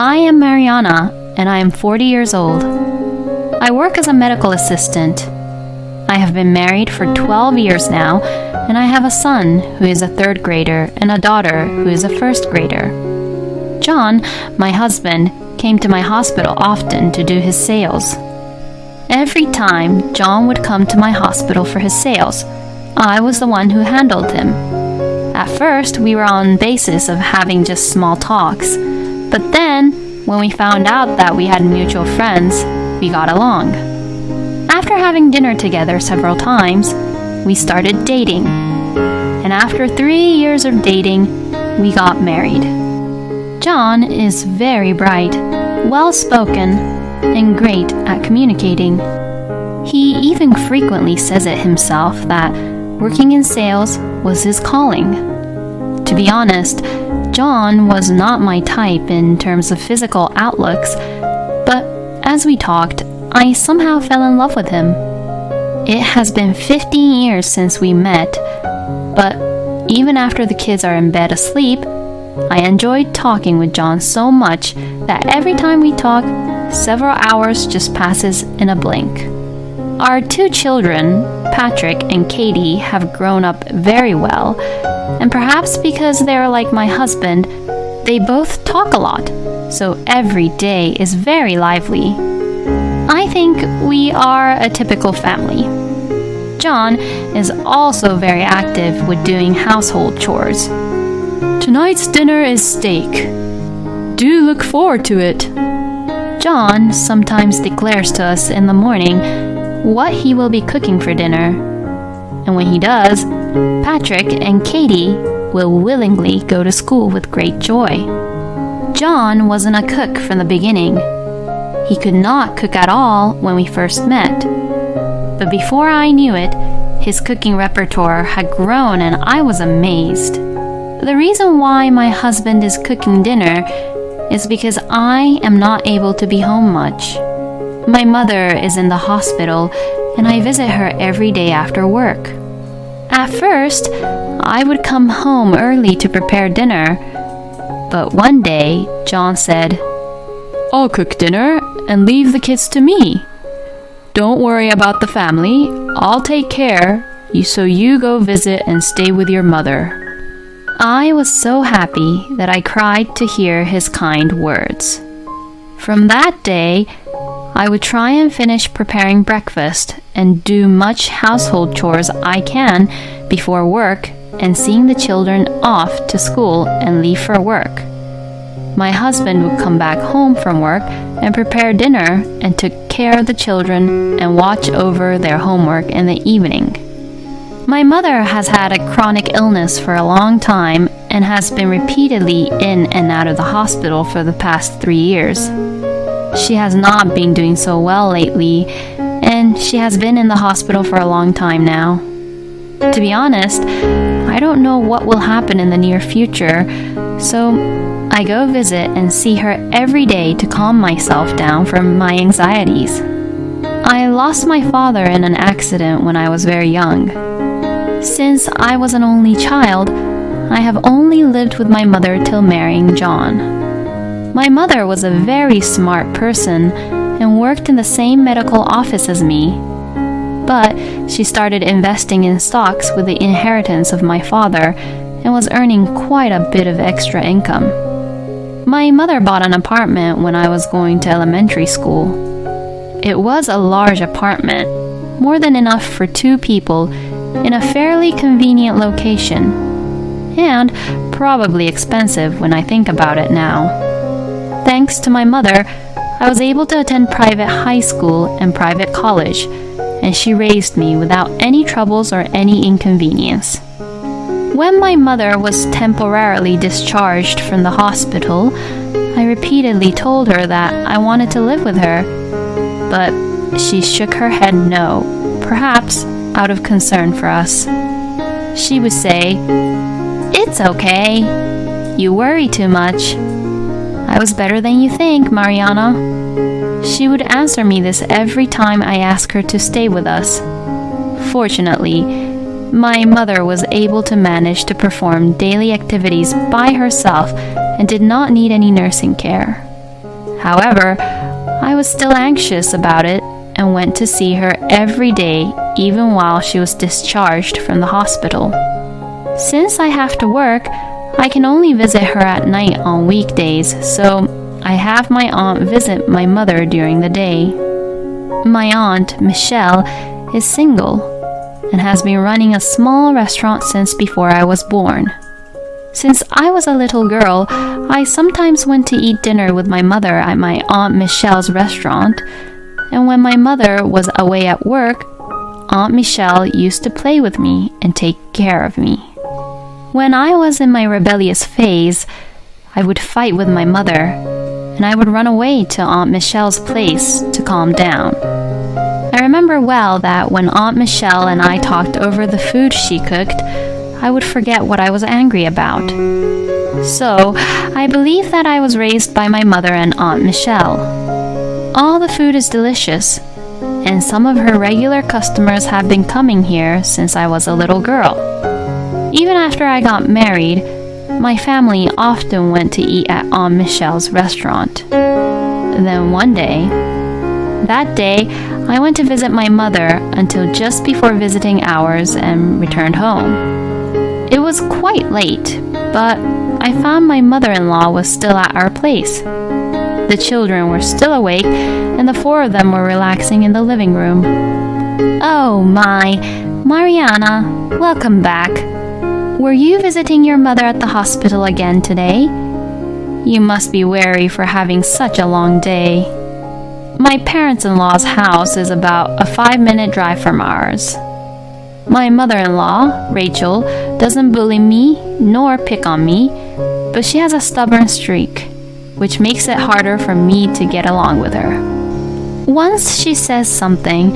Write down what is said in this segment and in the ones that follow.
I am Mariana, and I am 40 years old. I work as a medical assistant. I have been married for 12 years now, and I have a son who is a third grader and a daughter who is a first grader. John, my husband, came to my hospital often to do his sales. Every time John would come to my hospital for his sales, I was the one who handled him. At first, we were on basis of having just small talks, but then, when we found out that we had mutual friends, we got along. After having dinner together several times, we started dating. And after 3 years of dating, we got married. John is very bright, well-spoken, and great at communicating. He even frequently says it himself that working in sales was his calling. To be honest, John was not my type in terms of physical outlooks, but as we talked, I somehow fell in love with him. It has been 15 years since we met, but even after the kids are in bed asleep, I enjoyed talking with John so much that every time we talk, several hours just passes in a blink. Our 2 children, Patrick and Katie, have grown up very well, and perhaps because they're like my husband, they both talk a lot, so every day is very lively. I think we are a typical family. John is also very active with doing household chores. Tonight's dinner is steak. Do look forward to it. John sometimes declares to us in the morning what he will be cooking for dinner. And when he does, Patrick and Katie will willingly go to school with great joy. John wasn't a cook from the beginning. He could not cook at all when we first met. But before I knew it, his cooking repertoire had grown and I was amazed. The reason why my husband is cooking dinner is because I am not able to be home much. My mother is in the hospital and I visit her every day after work. At first, I would come home early to prepare dinner, but one day John said, "I'll cook dinner and leave the kids to me. Don't worry about the family. I'll take care, so you go visit and stay with your mother." I was so happy that I cried to hear his kind words. From that day, I would try and finish preparing breakfast and do much household chores I can before work and seeing the children off to school and leave for work. My husband would come back home from work and prepare dinner and took care of the children and watch over their homework in the evening. My mother has had a chronic illness for a long time and has been repeatedly in and out of the hospital for the past 3 years. She has not been doing so well lately, and she has been in the hospital for a long time now. To be honest, I don't know what will happen in the near future, so I go visit and see her every day to calm myself down from my anxieties. I lost my father in an accident when I was very young. Since I was an only child, I have only lived with my mother till marrying John. My mother was a very smart person and worked in the same medical office as me, but she started investing in stocks with the inheritance of my father and was earning quite a bit of extra income. My mother bought an apartment when I was going to elementary school. It was a large apartment, more than enough for 2 people, in a fairly convenient location, and probably expensive when I think about it now. Thanks to my mother, I was able to attend private high school and private college, and she raised me without any troubles or any inconvenience. When my mother was temporarily discharged from the hospital, I repeatedly told her that I wanted to live with her, but she shook her head no, perhaps out of concern for us. She would say, "It's okay. You worry too much. I was better than you think, Mariana." She would answer me this every time I asked her to stay with us. Fortunately, my mother was able to manage to perform daily activities by herself and did not need any nursing care. However, I was still anxious about it and went to see her every day, even while she was discharged from the hospital. Since I have to work, I can only visit her at night on weekdays, so I have my aunt visit my mother during the day. My aunt, Michelle, is single and has been running a small restaurant since before I was born. Since I was a little girl, I sometimes went to eat dinner with my mother at my Aunt Michelle's restaurant, and when my mother was away at work, Aunt Michelle used to play with me and take care of me. When I was in my rebellious phase, I would fight with my mother, and I would run away to Aunt Michelle's place to calm down. I remember well that when Aunt Michelle and I talked over the food she cooked, I would forget what I was angry about. So, I believe that I was raised by my mother and Aunt Michelle. All the food is delicious, and some of her regular customers have been coming here since I was a little girl. Even after I got married, my family often went to eat at Aunt Michelle's restaurant. Then one day, I went to visit my mother until just before visiting hours and returned home. It was quite late, but I found my mother-in-law was still at our place. The children were still awake, and the four of them were relaxing in the living room. "Oh my, Mariana, welcome back. Were you visiting your mother at the hospital again today? You must be weary for having such a long day. My parents-in-law's house is about a 5-minute drive from ours. My mother-in-law, Rachel, doesn't bully me nor pick on me, but she has a stubborn streak, which makes it harder for me to get along with her. Once she says something,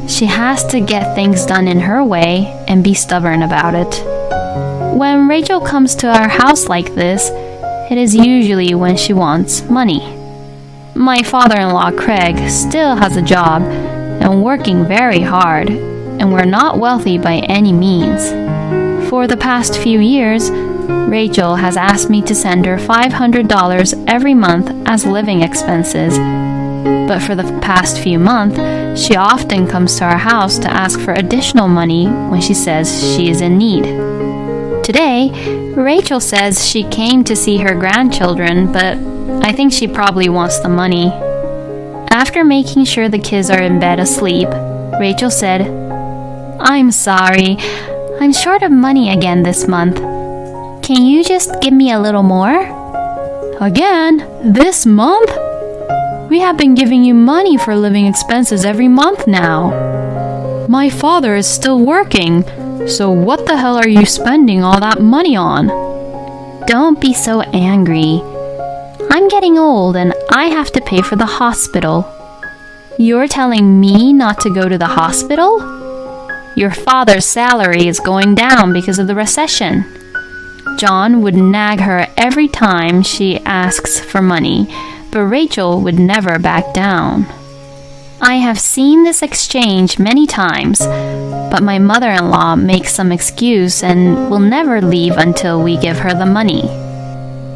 she has to get things done in her way and be stubborn about it. When Rachel comes to our house like this, it is usually when she wants money. My father-in-law, Craig, still has a job and working very hard, and we're not wealthy by any means. For the past few years, Rachel has asked me to send her $500 every month as living expenses, but for the past few months, she often comes to our house to ask for additional money when she says she is in need. Today, Rachel says she came to see her grandchildren, but I think she probably wants the money. After making sure the kids are in bed asleep, Rachel said, "I'm sorry, I'm short of money again this month. Can you just give me a little more?" "Again? This month? We have been giving you money for living expenses every month now. My father is still working, so what the hell are you spending all that money on?" "Don't be so angry. I'm getting old and I have to pay for the hospital. You're telling me not to go to the hospital? Your father's salary is going down because of the recession." John would nag her every time she asks for money, but Rachel would never back down. I have seen this exchange many times, but my mother-in-law makes some excuse and will never leave until we give her the money.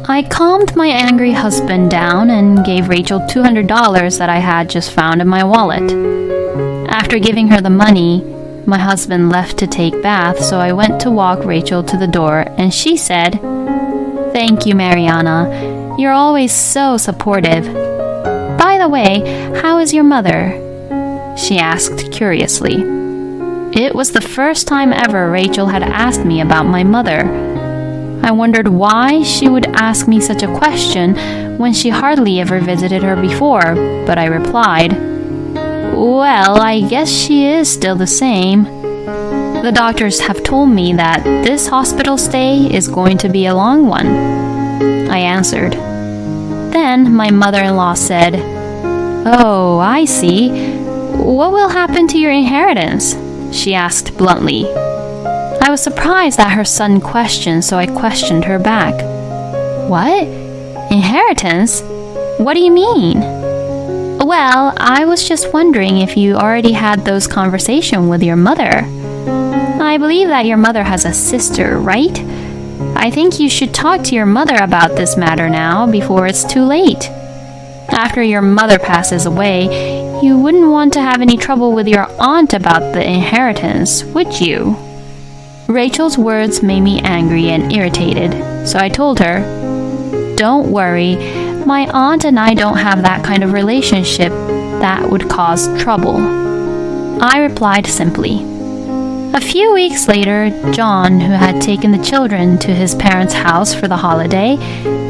I calmed my angry husband down and gave Rachel $200 that I had just found in my wallet. After giving her the money, my husband left to take bath, so I went to walk Rachel to the door, and she said, "Thank you, Mariana. You're always so supportive. By the way, how is your mother?" she asked curiously. It was the first time ever Rachel had asked me about my mother. I wondered why she would ask me such a question when she hardly ever visited her before, but I replied, "Well, I guess she is still the same. The doctors have told me that this hospital stay is going to be a long one," I answered. Then my mother-in-law said, "Oh, I see. What will happen to your inheritance?" she asked bluntly. I was surprised at her sudden question, so I questioned her back. "What? Inheritance? What do you mean?" "Well, I was just wondering if you already had those conversations with your mother. I believe that your mother has a sister, right? I think you should talk to your mother about this matter now before it's too late." After your mother passes away, you wouldn't want to have any trouble with your aunt about the inheritance, would you?" Rachel's words made me angry and irritated, so I told her, "Don't worry, my aunt and I don't have that kind of relationship that would cause trouble." I replied simply. A few weeks later, John, who had taken the children to his parents' house for the holiday,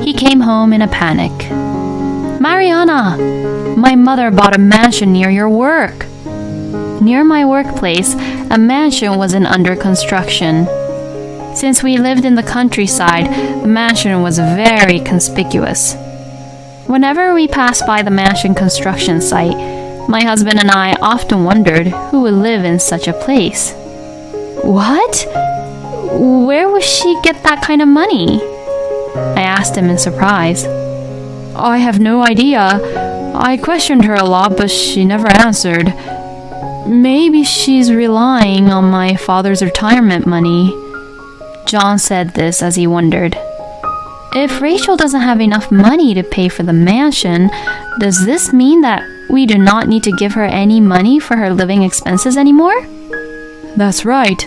he came home in a panic. "Mariana, my mother bought a mansion near your work." Near my workplace, a mansion wasn't under construction. Since we lived in the countryside, the mansion was very conspicuous. Whenever we passed by the mansion construction site, my husband and I often wondered who would live in such a place. "What? Where would she get that kind of money?" I asked him in surprise. "I have no idea. I questioned her a lot, but she never answered. Maybe she's relying on my father's retirement money." John said this as he wondered. "If Rachel doesn't have enough money to pay for the mansion, does this mean that we do not need to give her any money for her living expenses anymore?" "That's right.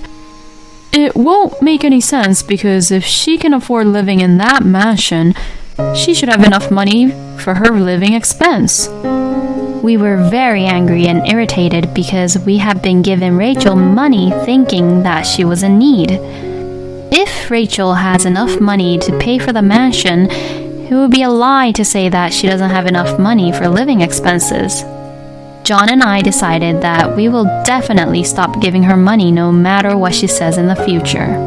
It won't make any sense because if she can afford living in that mansion, she should have enough money for her living expense." We were very angry and irritated because we had been giving Rachel money thinking that she was in need. If Rachel has enough money to pay for the mansion, it would be a lie to say that she doesn't have enough money for living expenses. John and I decided that we will definitely stop giving her money no matter what she says in the future.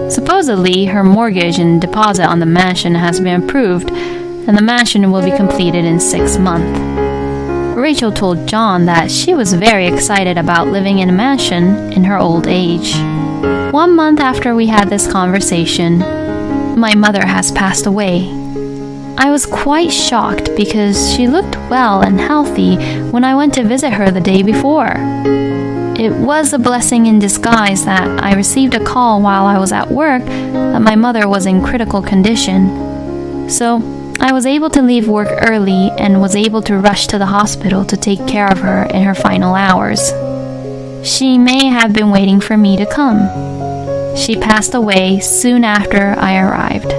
Supposedly, her mortgage and deposit on the mansion has been approved, and the mansion will be completed in 6 months. Rachel told John that she was very excited about living in a mansion in her old age. 1 month after we had this conversation, my mother has passed away. I was quite shocked because she looked well and healthy when I went to visit her the day before. It was a blessing in disguise that I received a call while I was at work that my mother was in critical condition. So I was able to leave work early and was able to rush to the hospital to take care of her in her final hours. She may have been waiting for me to come. She passed away soon after I arrived.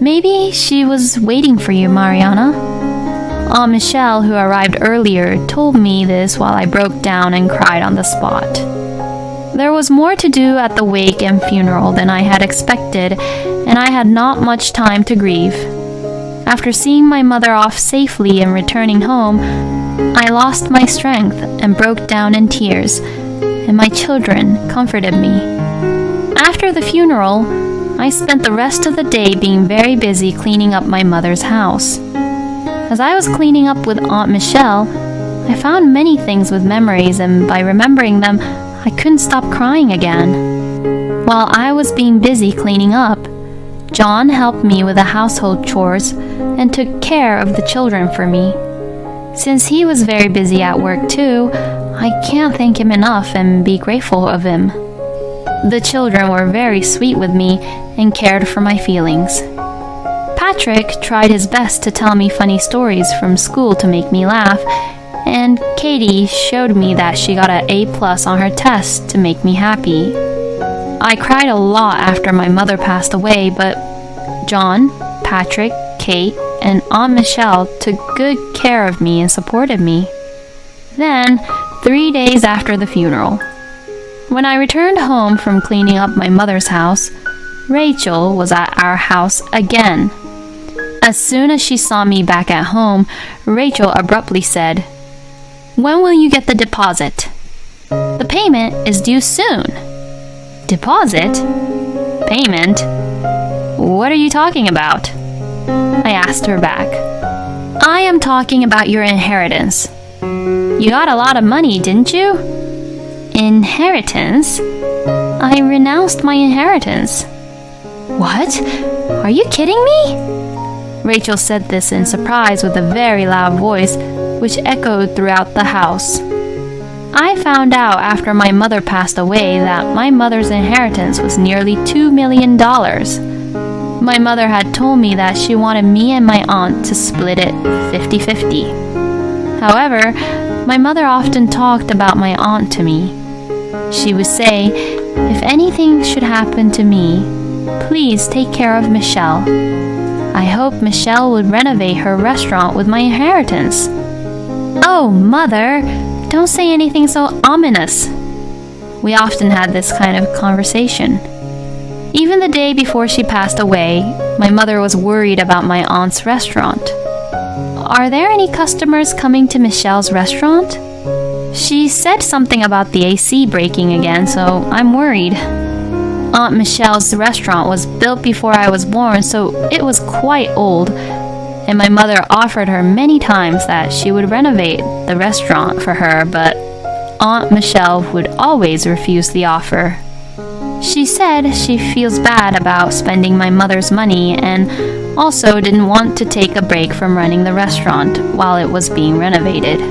Maybe she was waiting for you, Mariana. Aunt Michelle, who arrived earlier, told me this while I broke down and cried on the spot. There was more to do at the wake and funeral than I had expected, and I had not much time to grieve. After seeing my mother off safely and returning home, I lost my strength and broke down in tears, and my children comforted me. After the funeral, I spent the rest of the day being very busy cleaning up my mother's house. As I was cleaning up with Aunt Michelle, I found many things with memories, and by remembering them, I couldn't stop crying again. While I was being busy cleaning up, John helped me with the household chores and took care of the children for me. Since he was very busy at work too, I can't thank him enough and be grateful of him. The children were very sweet with me and cared for my feelings. Patrick tried his best to tell me funny stories from school to make me laugh, and Katie showed me that she got an A+ on her test to make me happy. I cried a lot after my mother passed away, but John, Patrick, Kate, and Aunt Michelle took good care of me and supported me. Then, 3 days after the funeral, when I returned home from cleaning up my mother's house, Rachel was at our house again. As soon as she saw me back at home, Rachel abruptly said, "When will you get the deposit? The payment is due soon." "Deposit? Payment? What are you talking about?" I asked her back. "I am talking about your inheritance. You got a lot of money, didn't you?" "Inheritance? I renounced my inheritance." "What? Are you kidding me?" Rachel said this in surprise with a very loud voice, which echoed throughout the house. I found out after my mother passed away that my mother's inheritance was nearly $2 million. My mother had told me that she wanted me and my aunt to split it 50-50. However, my mother often talked about my aunt to me. She would say, "If anything should happen to me, please take care of Michelle. I hope Michelle would renovate her restaurant with my inheritance." "Oh, Mother, don't say anything so ominous." We often had this kind of conversation. Even the day before she passed away, my mother was worried about my aunt's restaurant. "Are there any customers coming to Michelle's restaurant? She said something about the AC breaking again, so I'm worried." Aunt Michelle's restaurant was built before I was born, so it was quite old, and my mother offered her many times that she would renovate the restaurant for her, but Aunt Michelle would always refuse the offer. She said she feels bad about spending my mother's money and also didn't want to take a break from running the restaurant while it was being renovated.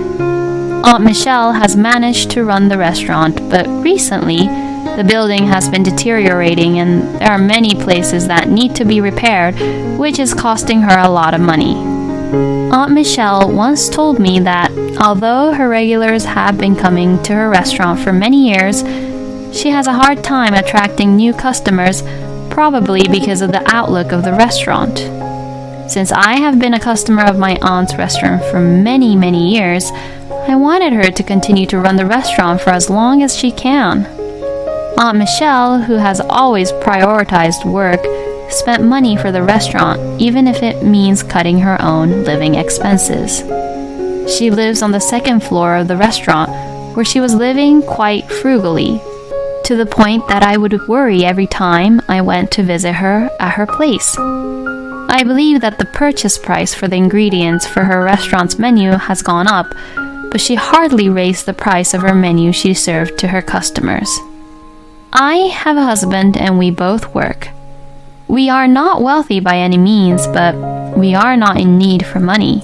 Aunt Michelle has managed to run the restaurant, but recently the building has been deteriorating and there are many places that need to be repaired, which is costing her a lot of money. Aunt Michelle once told me that although her regulars have been coming to her restaurant for many years, she has a hard time attracting new customers, probably because of the outlook of the restaurant. Since I have been a customer of my aunt's restaurant for many, many years, I wanted her to continue to run the restaurant for as long as she can. Aunt Michelle, who has always prioritized work, spent money for the restaurant, even if it means cutting her own living expenses. She lives on the second floor of the restaurant, where she was living quite frugally, to the point that I would worry every time I went to visit her at her place. I believe that the purchase price for the ingredients for her restaurant's menu has gone up, but she hardly raised the price of her menu she served to her customers. I have a husband and we both work. We are not wealthy by any means, but we are not in need for money.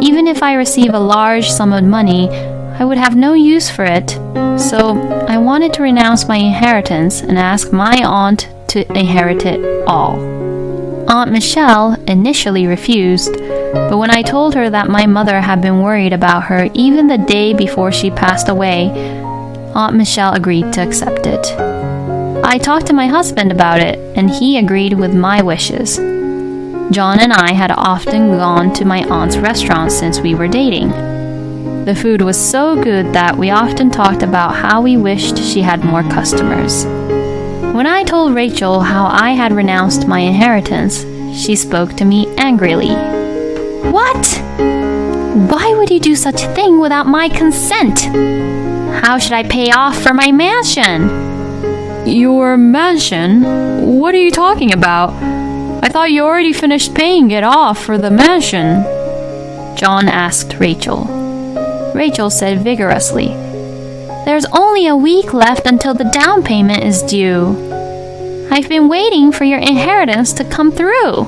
Even if I receive a large sum of money, I would have no use for it, so I wanted to renounce my inheritance and ask my aunt to inherit it all. Aunt Michelle initially refused, but when I told her that my mother had been worried about her even the day before she passed away, Aunt Michelle agreed to accept it. I talked to my husband about it, and he agreed with my wishes. John and I had often gone to my aunt's restaurant since we were dating. The food was so good that we often talked about how we wished she had more customers. When I told Rachel how I had renounced my inheritance, she spoke to me angrily. "What? Why would you do such a thing without my consent? How should I pay off for my mansion?" "Your mansion? What are you talking about? I thought you already finished paying it off for the mansion," John asked Rachel. Rachel said vigorously, "There's only a week left until the down payment is due. I've been waiting for your inheritance to come through."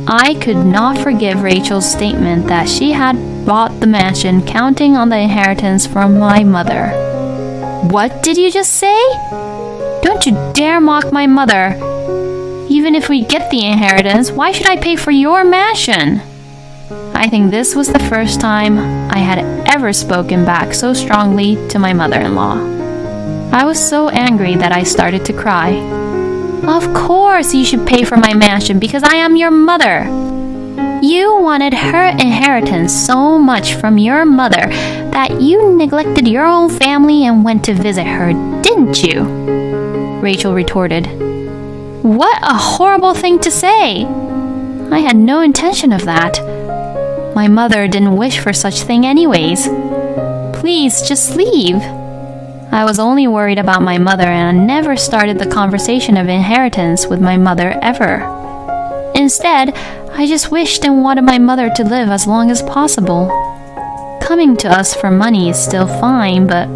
I could not forgive Rachel's statement that she had bought the mansion counting on the inheritance from my mother. "What did you just say? Don't you dare mock my mother. Even if we get the inheritance, why should I pay for your mansion?" I think this was the first time I had ever spoken back so strongly to my mother-in-law. I was so angry that I started to cry. "Of course you should pay for my mansion because I am your mother. You wanted her inheritance so much from your mother that you neglected your own family and went to visit her, didn't you?" Rachel retorted. "What a horrible thing to say! I had no intention of that. My mother didn't wish for such thing anyways. Please, just leave." I was only worried about my mother and I never started the conversation of inheritance with my mother ever. Instead, I just wished and wanted my mother to live as long as possible. Coming to us for money is still fine, but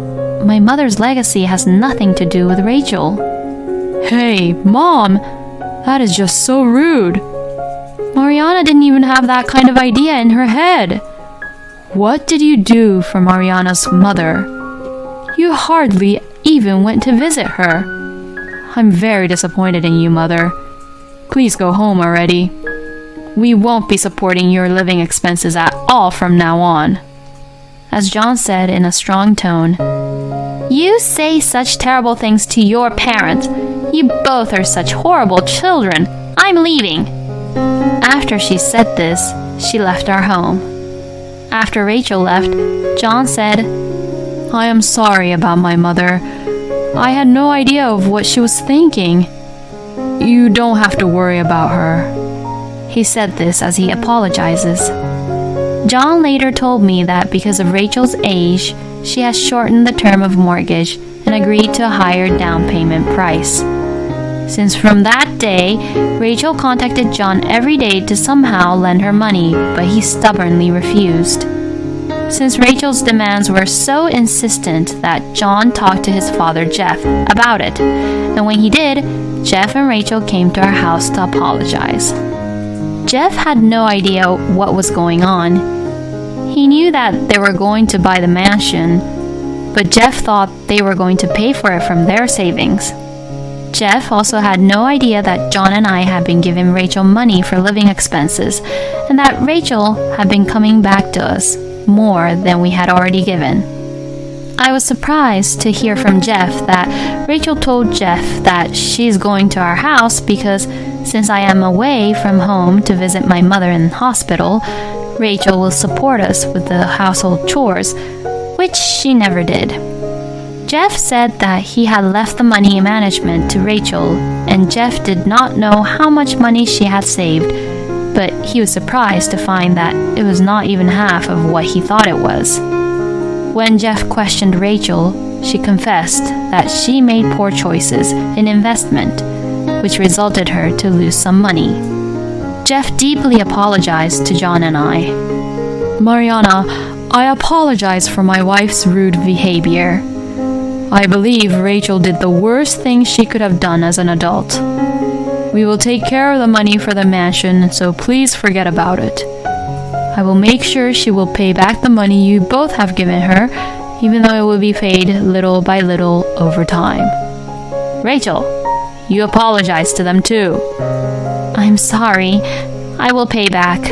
my mother's legacy has nothing to do with Rachel. "Hey, Mom, that is just so rude. Mariana didn't even have that kind of idea in her head. What did you do for Mariana's mother? You hardly even went to visit her. I'm very disappointed in you, Mother. please go home already. We won't be supporting your living expenses at all from now on." As John said in a strong tone, "You say such terrible things to your parents. You both are such horrible children. I'm leaving." After she said this, she left our home. After Rachel left, John said, "I am sorry about my mother. I had no idea of what she was thinking. You don't have to worry about her." He said this as he apologizes. John later told me that because of Rachel's age, she has shortened the term of mortgage and agreed to a higher down payment price. Since from that day, Rachel contacted John every day to somehow lend her money, but he stubbornly refused. Since Rachel's demands were so insistent that John talked to his father Jeff about it, and when he did, Jeff and Rachel came to our house to apologize. Jeff had no idea what was going on. He knew that they were going to buy the mansion, but Jeff thought they were going to pay for it from their savings. Jeff also had no idea that John and I had been giving Rachel money for living expenses, and that Rachel had been coming back to us more than we had already given. I was surprised to hear from Jeff that Rachel told Jeff that she's going to our house because since I am away from home to visit my mother in hospital, Rachel will support us with the household chores, which she never did. Jeff said that he had left the money management to Rachel, and Jeff did not know how much money she had saved, but he was surprised to find that it was not even half of what he thought it was. When Jeff questioned Rachel, she confessed that she made poor choices in investment, which resulted her to lose some money. Jeff deeply apologized to John and I. "Mariana, I apologize for my wife's rude behavior. I believe Rachel did the worst thing she could have done as an adult. We will take care of the money for the mansion, so please forget about it. I will make sure she will pay back the money you both have given her, even though it will be paid little by little over time." "Rachel, you apologize to them too." "I'm sorry. I will pay back."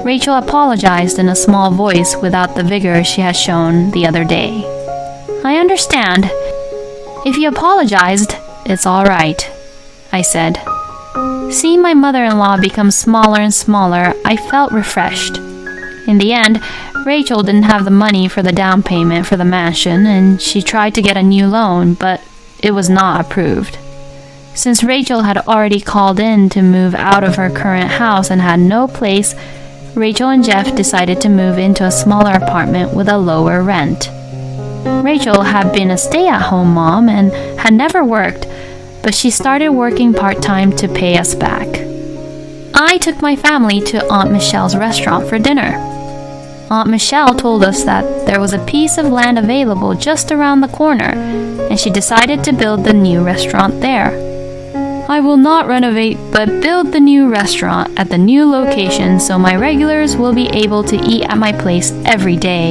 Rachel apologized in a small voice without the vigor she had shown the other day. "I understand. If you apologized, it's all right," I said. Seeing my mother-in-law become smaller and smaller, I felt refreshed. In the end, Rachel didn't have the money for the down payment for the mansion, and she tried to get a new loan, but it was not approved. Since Rachel had already called in to move out of her current house and had no place, Rachel and Jeff decided to move into a smaller apartment with a lower rent. Rachel had been a stay-at-home mom and had never worked, but she started working part-time to pay us back. I took my family to Aunt Michelle's restaurant for dinner. Aunt Michelle told us that there was a piece of land available just around the corner, and she decided to build the new restaurant there. "I will not renovate, but build the new restaurant at the new location so my regulars will be able to eat at my place every day,"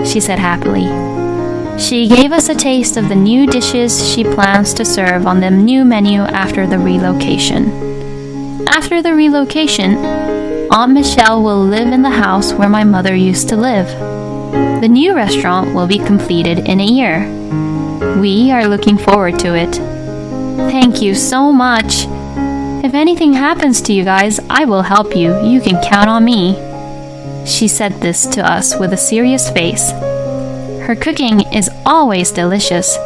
she said happily. She gave us a taste of the new dishes she plans to serve on the new menu after the relocation. After the relocation, Aunt Michelle will live in the house where my mother used to live. The new restaurant will be completed in a year. We are looking forward to it. Thank you so much. If anything happens to you guys, I will help you. You can count on me. She said this to us with a serious face. Her cooking is always delicious.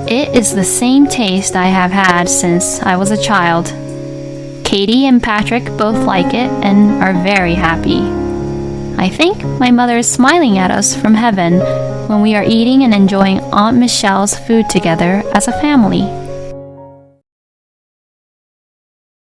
It is the same taste I have had since I was a child. Katie and Patrick both like it and are very happy. I think my mother is smiling at us from heaven when we are eating and enjoying Aunt Michelle's food together as a family.